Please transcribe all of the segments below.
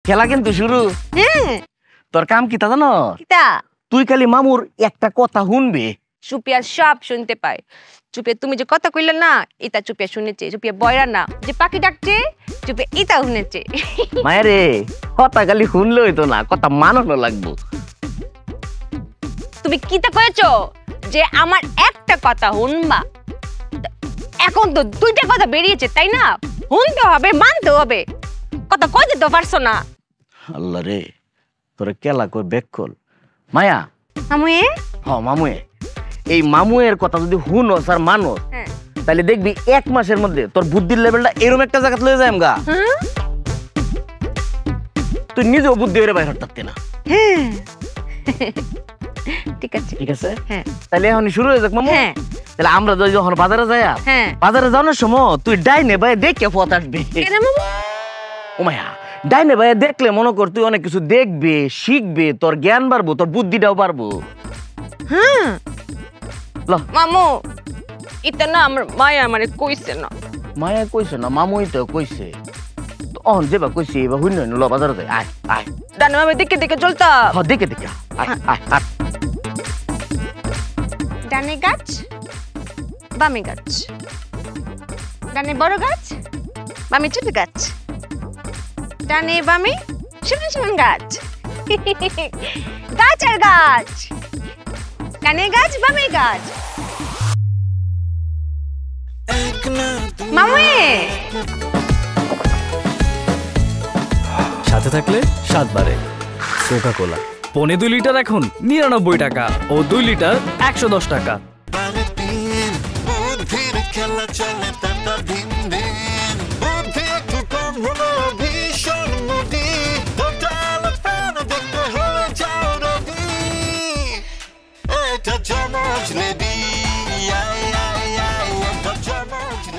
খেলা কিন্তু শুরু। তোর কাম কি তা জানো? তুই খালি মামুর একটা কথা শুনবি। চুপিয়া সব শুনতে পায়। চুপিয়া তুমি যে কথা কইলে না, এটা চুপিয়া শুনেছে। চুপিয়া বয়রা না, যে পাখি ডাকছে চুপিয়া এটা শুনেছে। মায়ের রে, কথা খালি শুনলে হইতো না, কথা মানানো লাগবো। তুমি কিতা কয়েছো যে আমার একটা কথা শুনবা? এখন তো দুইটা কথা বেরিয়েছে, তাই না? শুনতে হবে, মানতে হবে। কথা কই দিতে পারছো না। আল্লাহ রে, তোরে কেলা কই বেকল। মায়া মামুয়ে, মামুয়ে, এই মামুয়ের কথা যদি শুনোস আর মানোস, তাহলে দেখবি 1 মাসের মধ্যে তোর বুদ্ধির লেভেলটা এরকম একটা জায়গা লয়ে যায় আমগা। তুই নিজেও বুদ্ধি হয়ে বাইর হতে না। ঠিক আছে, ঠিক আছে। তাহলে এখন শুরু হয়ে যাক মামু। তাহলে আমরা যখন বাজারে যাই, বাজারে যাওয়ার সময় তুই ডাইনে ভাই দেখে পথ আসবি। ও মায়া, ডাইনে ভাই দেখলে মনে কর তুই অনেক কিছু দেখবে, শিখবে, তোর জ্ঞান বাড়বো, তোর বুদ্ধিটাও বাড়বো। মামু, এটা না আমার মায়া আমারে কইছে না। মায়া কইছে না, মামুই তো কইছে। অহন যেবা কইছে এবার হইন ল বাজারে যাই। আয় আয়, ডানে বামে দেখে দেখে চলতা। দেখে দেখে আয় আয় আয়। ডানে গাছ, বামে গাছ। ডানে বড় গাছ, বামে ছোট গাছ। ডানে বামে সমান সমান গাছ। গাছ আর গাছ, ডানে গাছ বামে গাছ। মামুয়ে, সাথে থাকলে 7 বারে কোকা কোলা। 2.5 লিটার এখন 99 টাকা ও 2 লিটার 110 টাকা।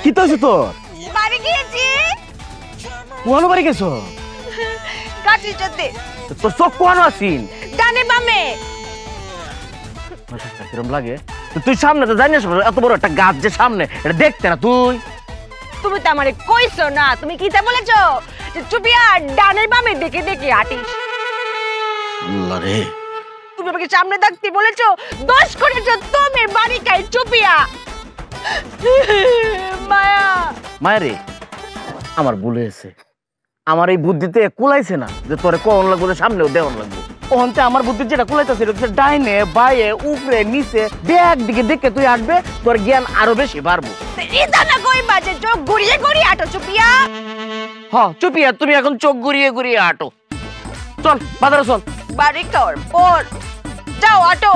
কি তো হইছে তোর? বাড়ি গিয়েছি। কোন বাড়ি গেছো? গাছের সাথে। তোর চোখ কোন আছিস? ডানে বামে। কিরম লাগে? তুই সামনে তো জানিস এত বড় একটা গাছ যে সামনে, এটা দেখতে না তুই? তুমি তো আমারে কইছো না, তুমি কিতা বলেছো যে চুপিয়া ডানে বামে দেখে দেখে হাঁটিস। আল্লাহ রে, তুমি আমাকে সামনে দেখতে বলেছো, দোষ করেছো তুমি। বাড়ি খাই চুপিয়া। মায়া, মায়া রে, আমার ভুল হয়েছে। আমার এই বুদ্ধিতে কুলাইছে না যে তোরে কোন লাগবো, সামনেও দেওয়ান লাগবো। ওখানতে আমার বুদ্ধি যেটা কুলাইতেছে ডাইনে বায়ে উপরে নিচে দেখ দিকে দেখে তুই হাঁটবে, তোর জ্ঞান আরো বেশি বাড়বো। এটা না কই বাজে চোখ ঘুরিয়ে ঘুরিয়ে হাঁটো চুপিয়া। চুপিয়া, তুমি এখন চোখ ঘুরিয়ে ঘুরিয়ে হাঁটো। চল বাজারে চল। বাড়ি খাওয়ার পর যাও হাঁটো।